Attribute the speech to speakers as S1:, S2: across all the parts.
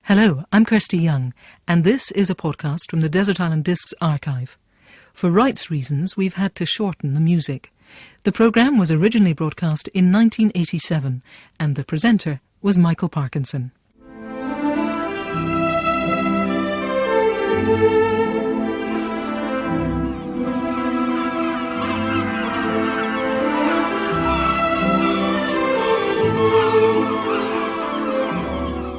S1: Hello, I'm Kirsty Young, and this is a podcast from the Desert Island Discs archive. For rights reasons, we've had to shorten the music. The programme was originally broadcast in 1987, and the presenter was Michael Parkinson.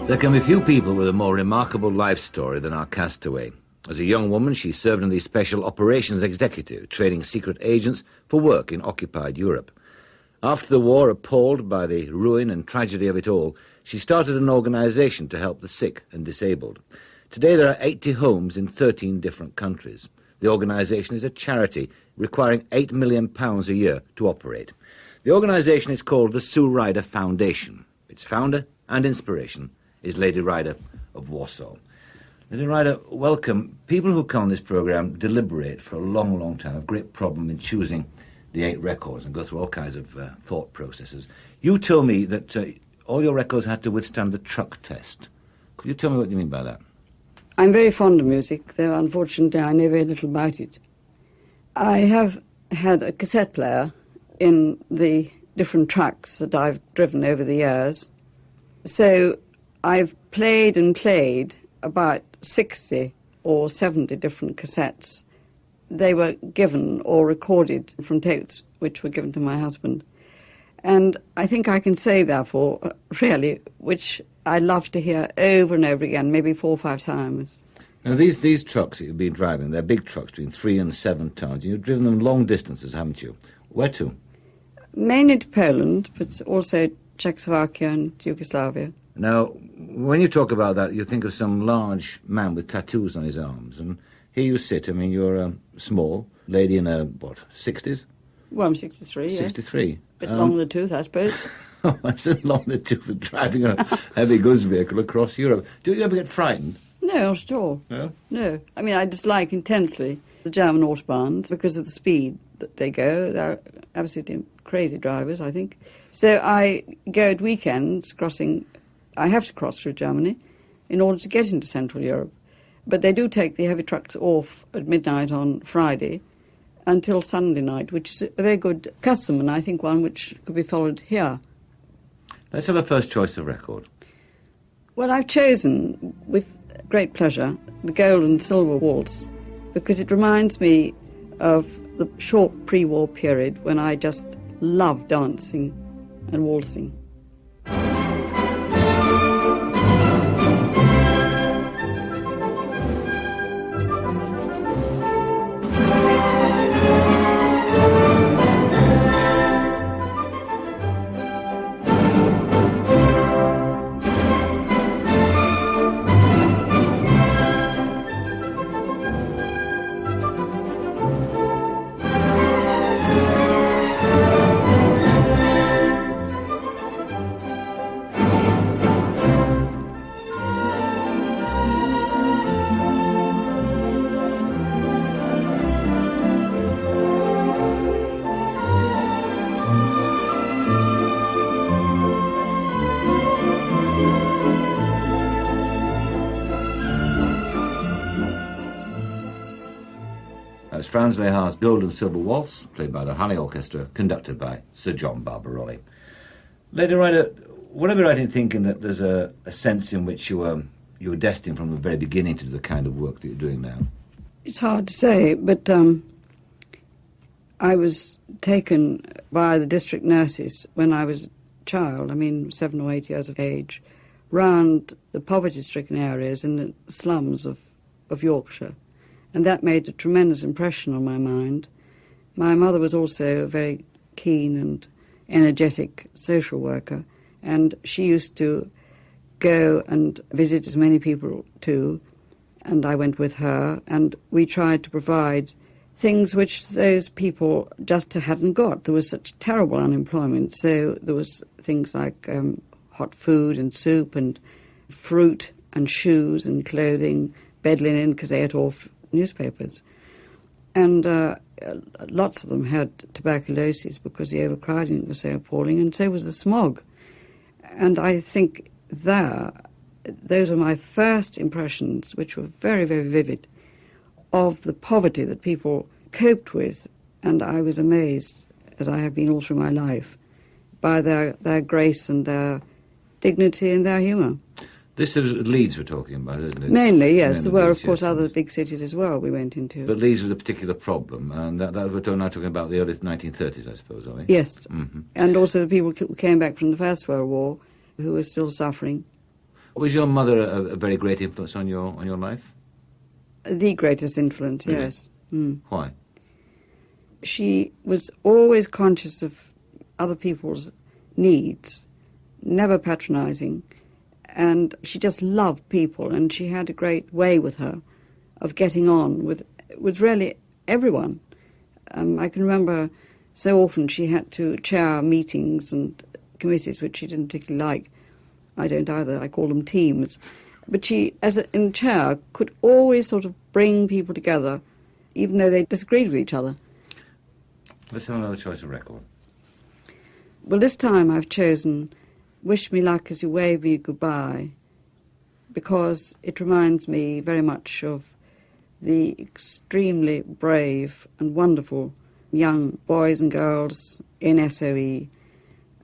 S2: There can be few people with a more remarkable life story than our castaway. As a young woman, she served in the Special Operations Executive, training secret agents for work in occupied Europe. After the war, appalled by the ruin and tragedy of it all, she started an organisation to help the sick and disabled. Today there are 80 homes in 13 different countries. The organisation is a charity requiring £8 million a year to operate. The organisation is called the Sue Ryder Foundation. Its founder and inspiration is Lady Ryder of Warsaw. Lady Ryder, welcome. People who come on this programme deliberate for a long, long time, have a great problem in choosing the 8 records and go through all kinds of thought processes. You told me that all your records had to withstand the truck test. Could you tell me what you mean by that?
S3: I'm very fond of music, though unfortunately I know very little about it. I have had a cassette player in the different trucks that I've driven over the years. So I've played and played about 60 or 70 different cassettes. They were given or recorded from tapes which were given to my husband. And I think I can say, therefore, really, which I love to hear over and over again, maybe 4 or 5 times.
S2: Now, these trucks that you've been driving, they're big trucks between 3 and 7 tons. You've driven them long distances, haven't you? Where to? Mainly
S3: to Poland, but also Czechoslovakia and Yugoslavia.
S2: Now, when you talk about that, you think of some large man with tattoos on his arms, and here you sit. I mean, you're a small lady in her, 60s?
S3: Well, I'm 63, yes.
S2: 63.
S3: A bit long in the tooth, I suppose.
S2: Oh, that's a long in the tooth for driving a heavy goods vehicle across Europe. Do you ever get frightened?
S3: No, not at all.
S2: No?
S3: No. I mean, I dislike intensely the German autobahns because of the speed that they go. They're absolutely crazy drivers, I think. So I go at weekends crossing. I have to cross through Germany in order to get into Central Europe. But they do take the heavy trucks off at midnight on Friday until Sunday night, which is a very good custom, and I think one which could be followed here.
S2: Let's have a first choice of record.
S3: Well, I've chosen, with great pleasure, the Gold and Silver Waltz, because it reminds me of the short pre-war period when I just loved dancing and waltzing.
S2: That's Franz Lehar's Gold and Silver Waltz, played by the Halle Orchestra, conducted by Sir John Barbarolli. Lady Ryder, would I be right in thinking that there's a sense in which you were destined from the very beginning to do the kind of work that you're doing now?
S3: It's hard to say, but I was taken by the district nurses when I was a child, 7 or 8 years of age, round the poverty-stricken areas in the slums of Yorkshire. And that made a tremendous impression on my mind. My mother was also a very keen and energetic social worker, and she used to go and visit as many people too, and I went with her, and we tried to provide things which those people just hadn't got. There was such terrible unemployment, so there was things like hot food and soup and fruit and shoes and clothing, bed linen, because they ate off newspapers. And lots of them had tuberculosis because the overcrowding was so appalling, and so was the smog. And I think there those were my first impressions, which were very, very vivid, of the poverty that people coped with. And I was amazed, as I have been all through my life, by their grace and their dignity and their humour.
S2: This is Leeds we're talking about, isn't it?
S3: Mainly, yes. There were,
S2: Leeds,
S3: of course,
S2: yes,
S3: other big cities as well we went into.
S2: But Leeds was a particular problem, and that we're now talking about the early 1930s, I suppose, are we?
S3: Yes.
S2: Mm-hmm.
S3: And also the people who came back from the First World War who were still suffering.
S2: Was your mother a very great influence on your life?
S3: The greatest influence,
S2: Really?
S3: yes. Mm.
S2: Why?
S3: She was always conscious of other people's needs, never patronising, and she just loved people, and she had a great way with her of getting on with really everyone. I can remember so often she had to chair meetings and committees which she didn't particularly like. I don't either, I call them teams. But she, in chair, could always sort of bring people together, even though they disagreed with each other.
S2: Let's have another choice of record.
S3: Well, this time I've chosen Wish Me Luck As You Wave Me Goodbye, because it reminds me very much of the extremely brave and wonderful young boys and girls in SOE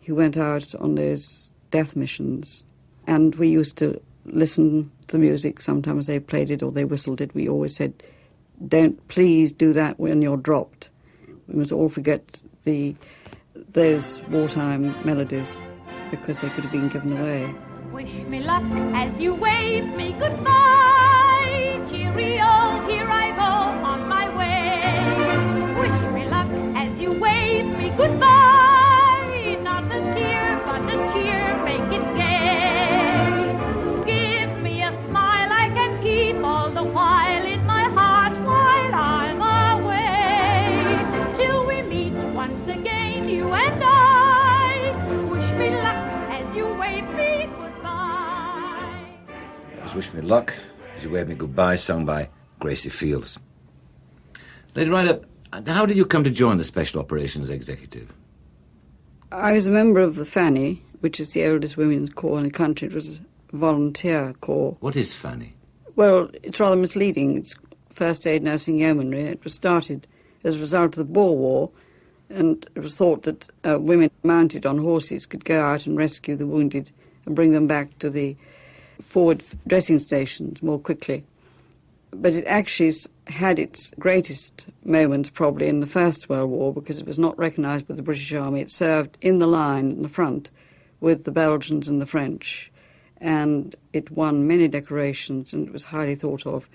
S3: who went out on those death missions. And we used to listen to the music. Sometimes they played it or they whistled it. We always said, don't please do that when you're dropped. We must all forget those wartime melodies because they could have been given away.
S4: Wish me luck as you wave me goodbye. Cheerio, here I go on my way. Wish me luck as you wave me goodbye. Not a tear, but a cheer, make it gay. Give me a smile I can keep all the while in my heart while I'm away. Till we meet once again, you and I. Wish me luck as you wave me goodbye.
S2: That was Wish Me Luck As You Wave Me Goodbye, sung by Gracie Fields. Lady Ryder, how did you come to join the Special Operations Executive?
S3: I was a member of the FANY, which is the oldest women's corps in the country. It was a volunteer corps.
S2: What is FANY?
S3: Well, it's rather misleading. It's First Aid Nursing Yeomanry. It was started as a result of the Boer War, and it was thought that women mounted on horses could go out and rescue the wounded and bring them back to the forward dressing stations more quickly. But it actually had its greatest moments probably in the First World War because it was not recognised by the British Army. It served in the line in the front with the Belgians and the French, and it won many decorations and it was highly thought of.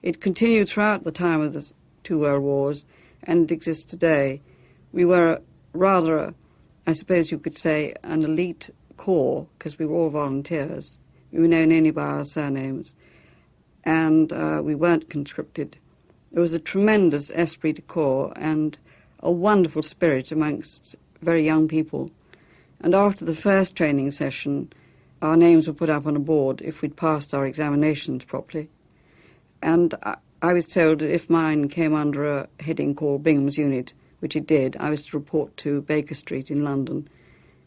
S3: It continued throughout the time of the two World Wars and it exists today. We were rather, I suppose you could say, an elite corps because we were all volunteers. We were known only by our surnames. And we weren't conscripted. There was a tremendous esprit de corps and a wonderful spirit amongst very young people. And after the first training session, our names were put up on a board if we'd passed our examinations properly. And I was told that if mine came under a heading called Bingham's Unit, which it did, I was to report to Baker Street in London.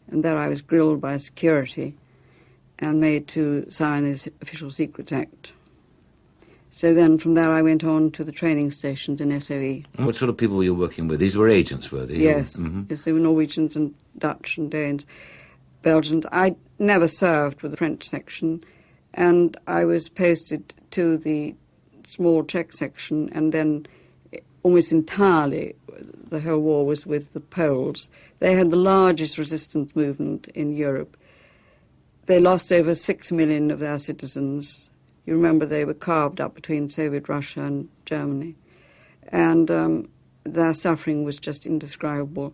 S3: And there I was grilled by security and made to sign this Official Secrets Act. So then from there I went on to the training stations in SOE.
S2: And what sort of people were you working with? These were agents, were they?
S3: Yes,
S2: Mm-hmm.
S3: yes, they were Norwegians and Dutch and Danes, Belgians. I never served with the French section, and I was posted to the small Czech section, and then almost entirely the whole war was with the Poles. They had the largest resistance movement in Europe. They lost over 6 million of their citizens. You remember they were carved up between Soviet Russia and Germany. And their suffering was just indescribable.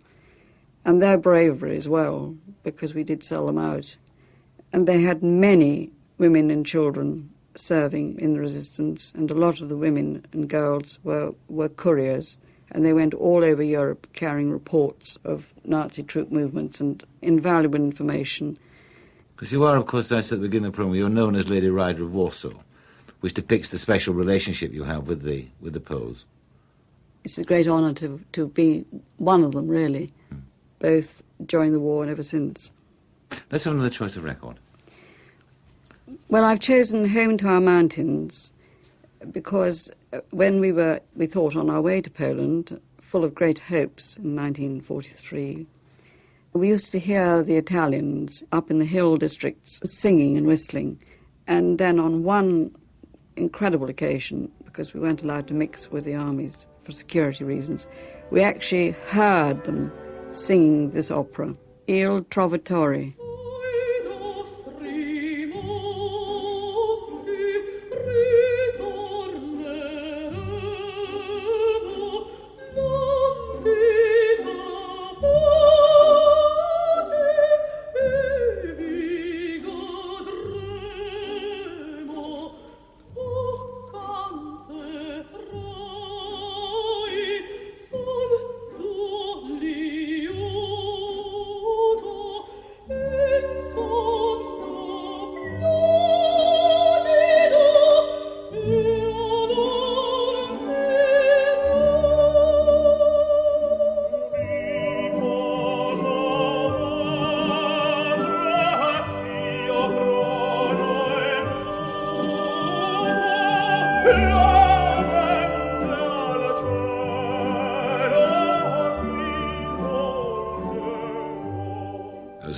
S3: And their bravery as well, because we did sell them out. And they had many women and children serving in the resistance, and a lot of the women and girls were couriers, and they went all over Europe carrying reports of Nazi troop movements and invaluable information.
S2: Because you are, of course, as I said at the beginning of the programme, you're known as Lady Ryder of Warsaw, which depicts the special relationship you have with the Poles.
S3: It's a great honour to be one of them, really, both during the war and ever since.
S2: Let's have another choice of record.
S3: Well, I've chosen Home to Our Mountains because when we thought on our way to Poland, full of great hopes in 1943, we used to hear the Italians up in the hill districts singing and whistling. And then on one incredible occasion, because we weren't allowed to mix with the armies for security reasons, we actually heard them singing this opera, Il Trovatore.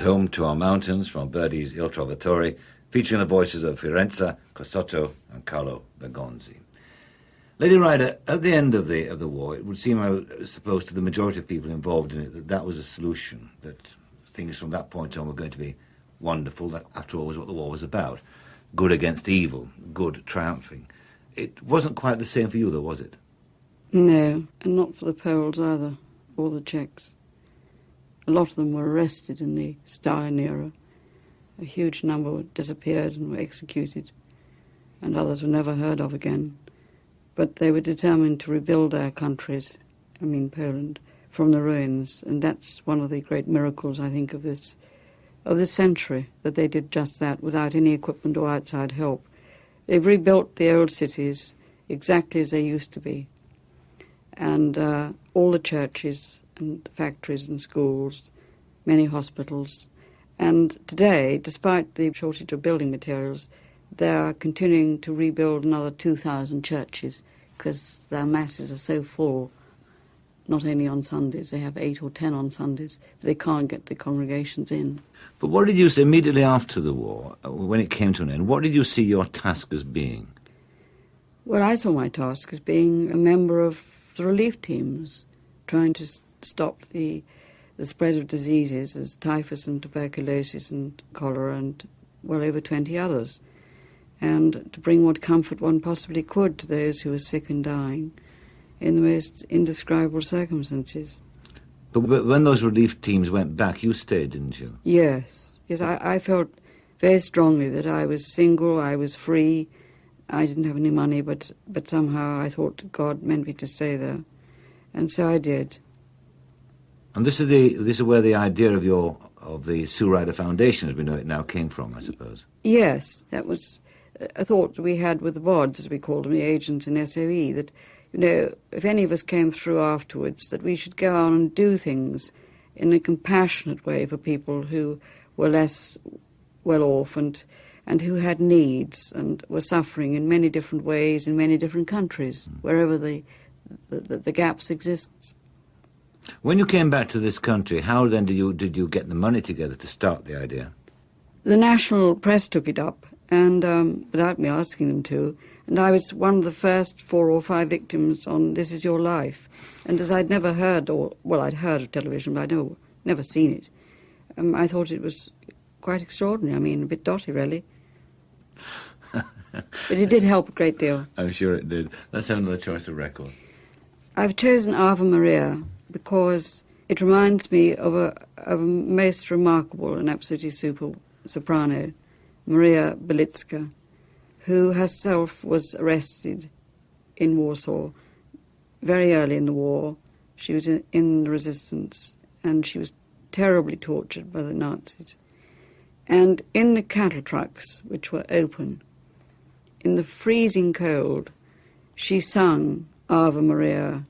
S2: Home to Our Mountains from Verdi's Il Trovatore, featuring the voices of Fiorenza, Cosotto and Carlo Bergonzi. Lady Ryder, at the end of the war, it would seem, I suppose, to the majority of people involved in it, that was a solution, that things from that point on were going to be wonderful. That, after all, was what the war was about. Good against evil, good triumphing. It wasn't quite the same for you, though, was it?
S3: No, and not for the Poles either, or the Czechs. A lot of them were arrested in the Stalin era. A huge number disappeared and were executed, and others were never heard of again. But they were determined to rebuild their countries, I mean Poland, from the ruins, and that's one of the great miracles, I think, of this century, that they did just that without any equipment or outside help. They've rebuilt the old cities exactly as they used to be, and all the churches and factories and schools, many hospitals. And today, despite the shortage of building materials, they are continuing to rebuild another 2,000 churches because their masses are so full, not only on Sundays, they have 8 or 10 on Sundays, but they can't get the congregations in.
S2: But what did you say immediately after the war, when it came to an end, what did you see your task as being?
S3: Well, I saw my task as being a member of the relief teams, trying to stop the spread of diseases as typhus and tuberculosis and cholera and well over 20 others, and to bring what comfort one possibly could to those who were sick and dying in the most indescribable circumstances.
S2: But when those relief teams went back, you stayed, didn't you?
S3: Yes, I felt very strongly that I was single, I was free, I didn't have any money, but somehow I thought God meant me to stay there, and so I did.
S2: And this is where the idea of the Sue Ryder Foundation, as we know it now, came from, I suppose.
S3: Yes, that was a thought we had with the Bods, as we called them, the agents in SOE, that, you know, if any of us came through afterwards, that we should go on and do things in a compassionate way for people who were less well off and who had needs and were suffering in many different ways in many different countries, wherever the gaps exist.
S2: When you came back to this country, how then did you get the money together to start the idea?
S3: The national press took it up, and without me asking them to, and I was one of the first 4 or 5 victims on This Is Your Life. And as I'd never heard, I'd heard of television, but I'd never seen it, I thought it was quite extraordinary. I mean, a bit dotty, really. But it did help a great deal.
S2: I'm sure it did. Let's have another choice of record.
S3: I've chosen Ave Maria because it reminds me of a most remarkable and absolutely super soprano, Maria Belitska, who herself was arrested in Warsaw very early in the war. She was in the resistance, and she was terribly tortured by the Nazis. And in the cattle trucks, which were open, in the freezing cold, she sung Ave Maria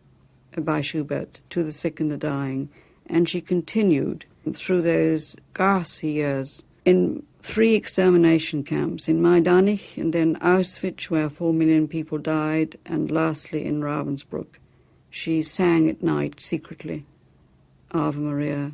S3: by Schubert to the sick and the dying, and she continued through those ghastly years in 3 extermination camps, in Majdanek and then Auschwitz, where 4 million people died, and lastly in Ravensbrück. She sang at night secretly, Ave Maria.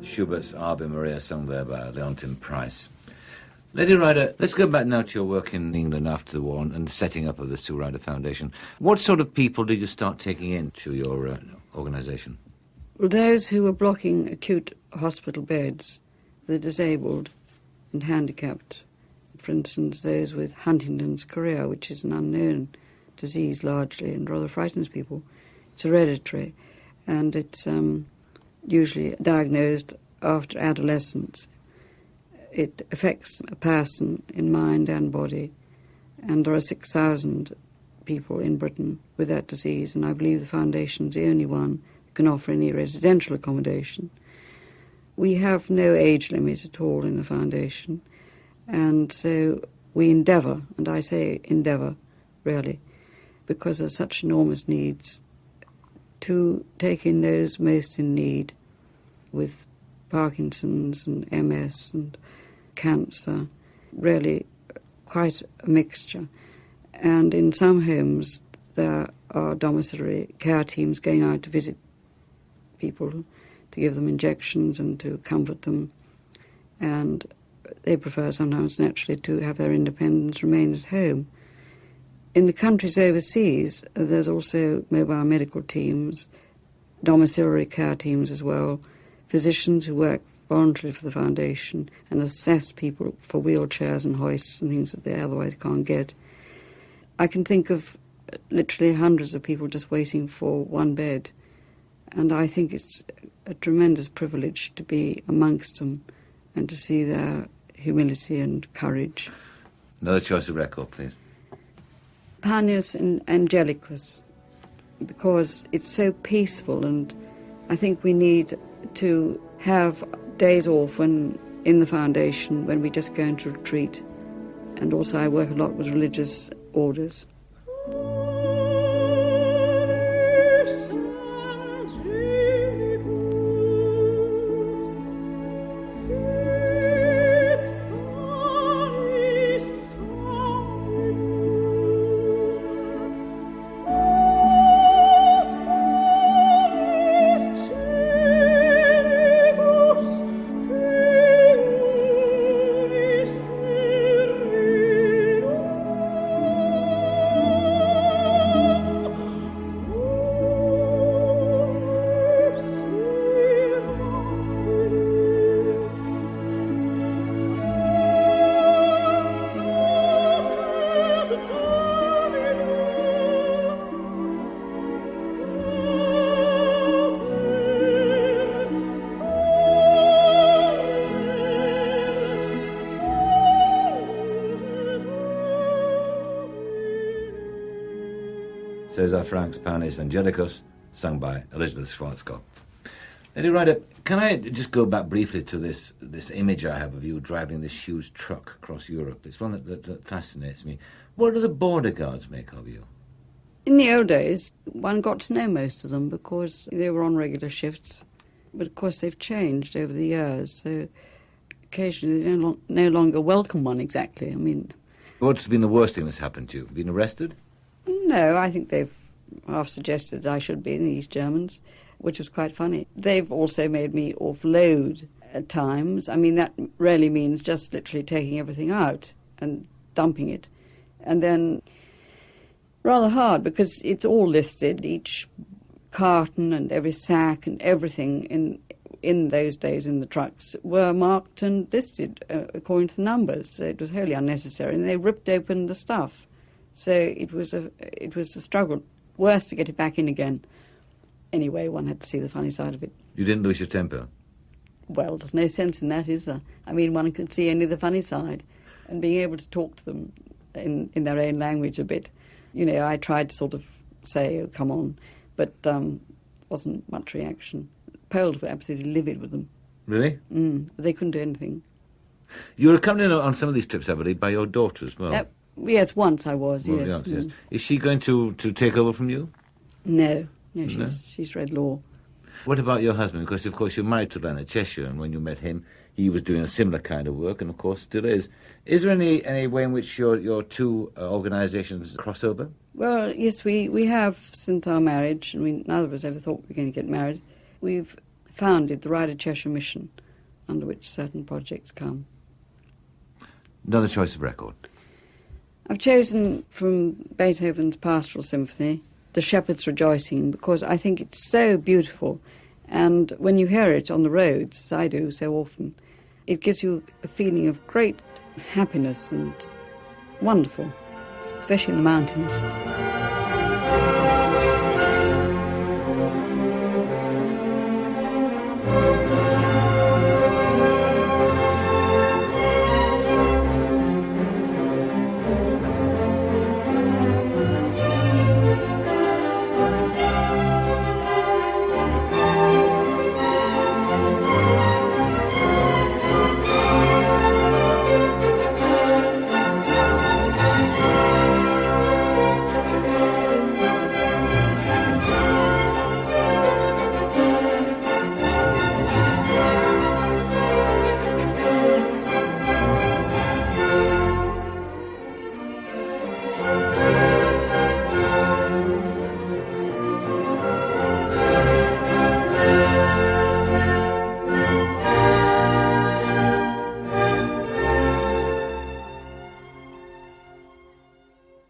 S2: Schubert's Ave Maria, sung there by Leontyne Price. Lady Ryder, let's go back now to your work in England after the war and the setting up of the Sue Ryder Foundation. What sort of people did you start taking into your organisation?
S3: Well, those who were blocking acute hospital beds, the disabled and handicapped. For instance, those with Huntington's chorea, which is an unknown disease largely and rather frightens people. It's hereditary, and it's usually diagnosed after adolescence. It affects a person in mind and body, and there are 6,000 people in Britain with that disease, and I believe the Foundation's the only one that can offer any residential accommodation. We have no age limit at all in the Foundation, and so we endeavour, and I say endeavour, really, because there's such enormous needs, to take in those most in need with Parkinson's and MS and cancer, really quite a mixture. And in some homes there are domiciliary care teams going out to visit people, to give them injections and to comfort them. And they prefer sometimes naturally to have their independence, remain at home. In the countries overseas, there's also mobile medical teams, domiciliary care teams as well, physicians who work voluntarily for the Foundation and assess people for wheelchairs and hoists and things that they otherwise can't get. I can think of literally hundreds of people just waiting for one bed, and I think it's a tremendous privilege to be amongst them and to see their humility and courage.
S2: Another choice of record, please.
S3: Panis and Angelicus, because it's so peaceful, and I think we need to have days off when in the Foundation when we just go into retreat. And also I work a lot with religious orders.
S2: Cesar Frank's Panis Angelicus, sung by Elizabeth Schwarzkopf. Lady Ryder, can I just go back briefly to this image I have of you driving this huge truck across Europe? It's one that fascinates me. What do the border guards make of you?
S3: In the old days, one got to know most of them because they were on regular shifts. But of course they've changed over the years, so occasionally they no longer welcome one exactly. I mean,
S2: What's been the worst thing that's happened to you? Been arrested?
S3: no, I think they've half suggested I should be, these Germans. which was quite funny. They've also made me offload at times. I mean, that really means just literally taking everything out and dumping it. And then rather hard because it's all listed, each carton and every sack and everything in those days in the trucks were marked and listed according to the numbers. So it was wholly unnecessary, and they ripped open the stuff. So it was a struggle. Worse to get it back in again. Anyway, one had to see the funny side of it.
S2: You didn't lose your temper?
S3: Well, there's no sense in that, is there? I mean, one could see only the funny side, and being able to talk to them in their own language a bit. You know, I tried to sort of say, oh, come on, but wasn't much reaction. Poles were absolutely livid with them.
S2: Really?
S3: But they couldn't do anything.
S2: You were accompanied on some of these trips, I believe, by your daughter as well.
S3: Yes, once I was,
S2: Well,
S3: yes.
S2: yes. Is she going to take over from you?
S3: No, she's read law.
S2: What about your husband? Because, of course, you're married to Leonard Cheshire, and when you met him, he was doing a similar kind of work, and, of course, still is. Is there any way in which your two organisations cross over?
S3: Well, yes, we have since our marriage, and neither of us ever thought we were going to get married. We've founded the Ryder Cheshire Mission, under which certain projects come.
S2: Another choice of record.
S3: I've chosen from Beethoven's Pastoral Symphony, The Shepherd's Rejoicing, because I think it's so beautiful. And when you hear it on the roads, as I do so often, it gives you a feeling of great happiness and wonderful, especially in the mountains.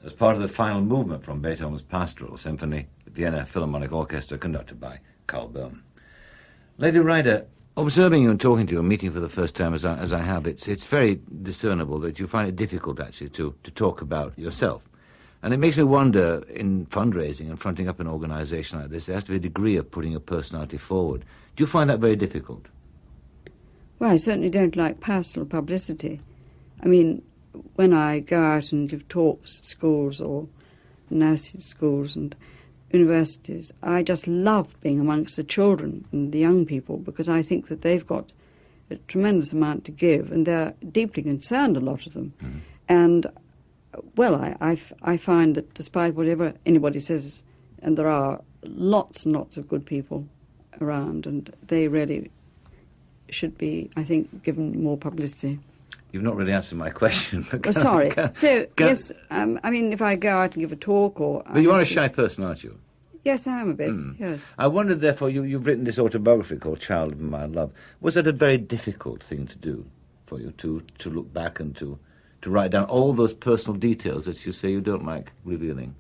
S2: As part of the final movement from Beethoven's Pastoral Symphony, the Vienna Philharmonic Orchestra, conducted by Carl Böhm. Lady Ryder, observing you and talking to you and meeting for the first time as I have, it's very discernible that you find it difficult actually to talk about yourself. And it makes me wonder, in fundraising and fronting up an organisation like this, there has to be a degree of putting your personality forward. Do you find that very difficult?
S3: Well, I certainly don't like personal publicity. I mean, when I go out and give talks at schools or nurses' schools and universities, I just love being amongst the children and the young people because I think that they've got a tremendous amount to give and they're deeply concerned, a lot of them. Mm. And, well, I find that despite whatever anybody says, and there are lots and lots of good people around, and they really should be, I think, given more publicity.
S2: You've not really answered my question.
S3: Sorry. Yes, I mean, if I go out and give a talk or...
S2: But you are a shy person, aren't you?
S3: Yes, I am a bit, yes.
S2: I wondered, therefore, you've written this autobiography called Child of My Love. Was that a very difficult thing to do for you, to look back and to write down all those personal details that you say you don't like revealing?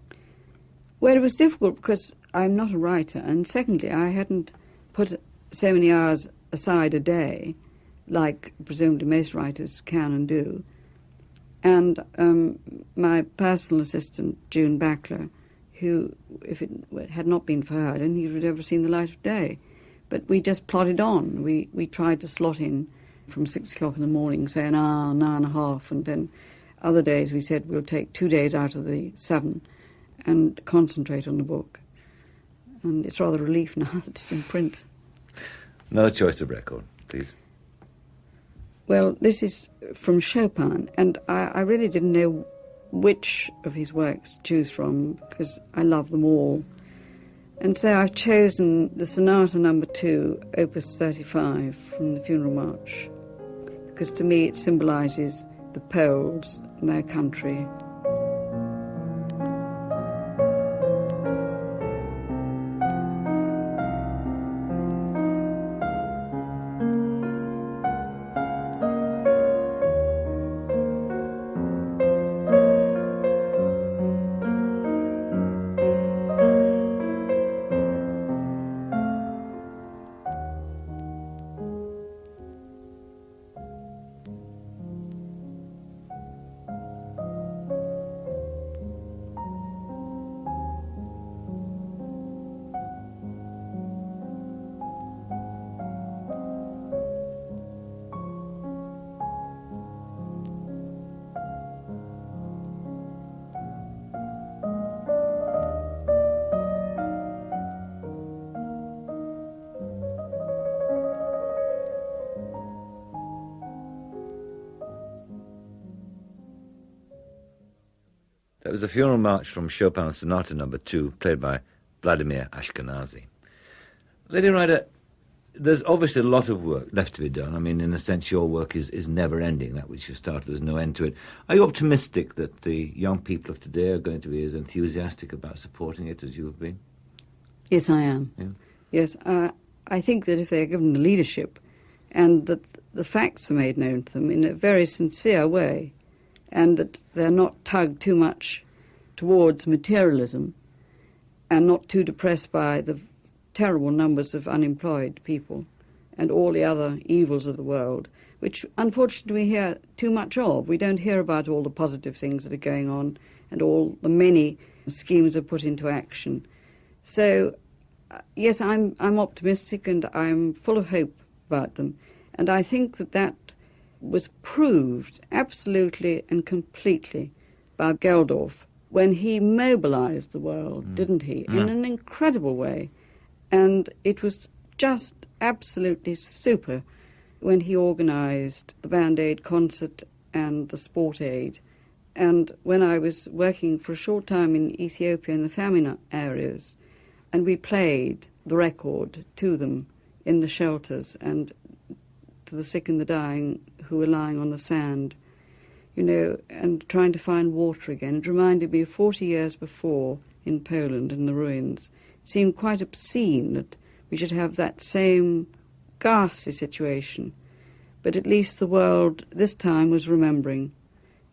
S3: Well, it was difficult because I'm not a writer, and secondly, I hadn't put so many hours aside a day, like presumably most writers can and do. And my personal assistant, June Backler, who, if it had not been for her, I don't think it would have ever seen the light of day. But we just plodded on. We tried to slot in from 6 o'clock in the morning, say an hour and a half, and then other days we said we'll take 2 days out of the 7 and concentrate on the book. And it's rather a relief now that it's in print.
S2: Another choice of record, please.
S3: Well, this is from Chopin, and I really didn't know which of his works to choose from because I love them all. And so I've chosen the Sonata No. 2, Opus 35, from the Funeral March, because to me it symbolises the Poles and their country.
S2: That was a funeral march from Chopin's Sonata No. 2, played by Vladimir Ashkenazy. Lady Ryder, there's obviously a lot of work left to be done. I mean, in a sense, your work is never-ending. That which you started, there's no end to it. Are you optimistic that the young people of today are going to be as enthusiastic about supporting it as you have been?
S3: Yes, I am.
S2: Yeah.
S3: Yes, I think that if they're given the leadership and that the facts are made known to them in a very sincere way, and that they're not tugged too much towards materialism and not too depressed by the terrible numbers of unemployed people and all the other evils of the world, which unfortunately we hear too much of. We don't hear about all the positive things that are going on and all the many schemes are put into action. So, yes, I'm optimistic and I'm full of hope about them. And I think that was proved absolutely and completely by Geldorf when he mobilized the world, didn't he, in an incredible way. And it was just absolutely super when he organized the Band Aid concert and the Sport Aid. And when I was working for a short time in Ethiopia in the famine areas, and we played the record to them in the shelters and to the sick and the dying who were lying on the sand, you know, and trying to find water again. It reminded me of 40 years before in Poland in the ruins. It seemed quite obscene that we should have that same ghastly situation. But at least the world this time was remembering.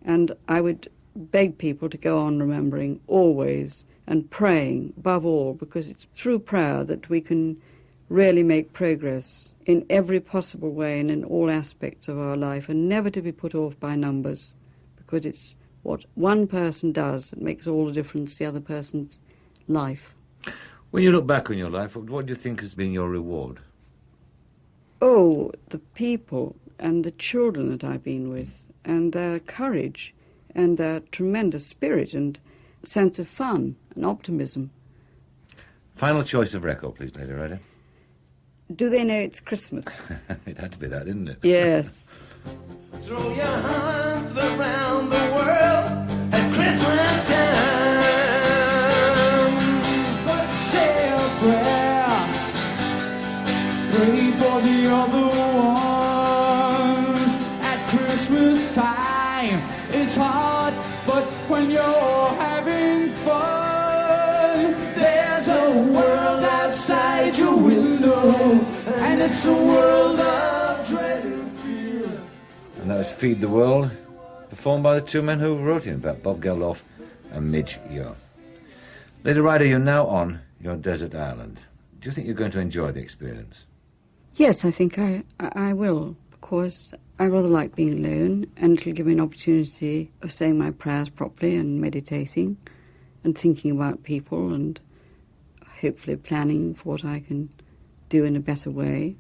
S3: And I would beg people to go on remembering always and praying above all, because it's through prayer that we can really make progress in every possible way and in all aspects of our life, and never to be put off by numbers, because it's what one person does that makes all the difference to the other person's life.
S2: When you look back on your life, what do you think has been your reward?
S3: Oh, the people and the children that I've been with, and their courage and their tremendous spirit and sense of fun and optimism.
S2: Final choice of record, please, Lady Ryder.
S3: Do They Know It's Christmas?
S2: It had to be that, didn't it?
S3: Yes.
S5: Throw your hands around the world at Christmas time. But say a prayer, pray for the other ones at Christmas time. It's hard, but when you're having fun, there's a world outside your window, and it's a world of dread and fear.
S2: And that was Feed the World, performed by the two men who wrote it, about Bob Geldof and Midge Ure. Lady Ryder, you're now on your desert island. Do you think you're going to enjoy the experience?
S3: Yes, I think I will, because I rather like being alone, and it'll give me an opportunity of saying my prayers properly and meditating and thinking about people and hopefully planning for what I can do in a better way.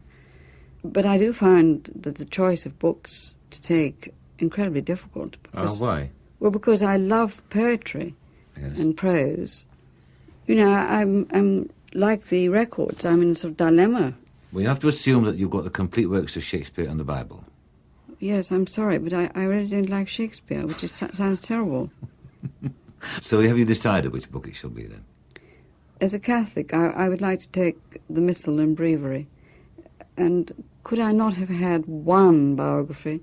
S3: But I do find that the choice of books to take incredibly difficult. Because,
S2: why?
S3: Well, because I love poetry and prose. You know, I'm like the records. I'm in a sort of dilemma.
S2: Well, you have to assume that you've got the complete works of Shakespeare and the Bible.
S3: Yes, I'm sorry, but I really don't like Shakespeare, which sounds terrible.
S2: So have you decided which book it shall be, then?
S3: As a Catholic, I would like to take the Missal and Breviary. And could I not have had one biography?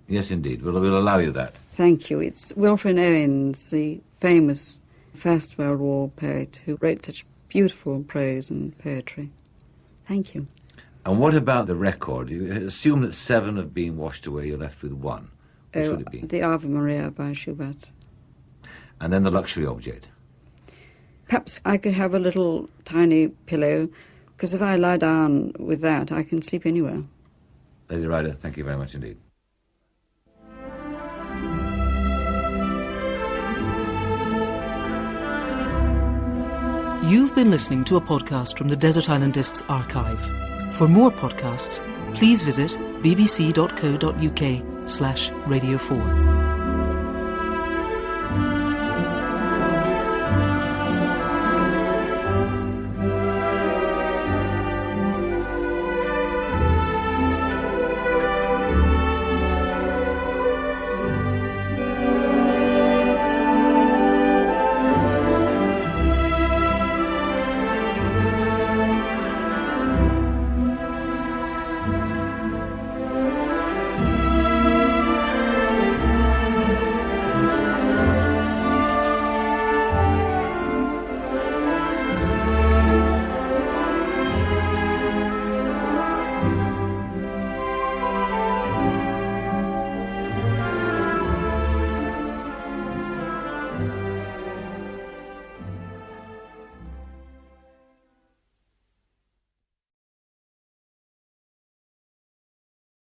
S2: Yes, indeed. We'll allow you that.
S3: Thank you. It's Wilfred Owens, the famous First World War poet who wrote such beautiful prose and poetry. Thank you.
S2: And what about the record? You assume that 7 have been washed away, you're left with 1. Which would it be?
S3: The Ave Maria by Schubert.
S2: And then the luxury object.
S3: Perhaps I could have a little tiny pillow, because if I lie down with that, I can sleep anywhere.
S2: Lady Ryder, thank you very much indeed.
S1: You've been listening to a podcast from the Desert Island Discs archive. For more podcasts, please visit bbc.co.uk/Radio4.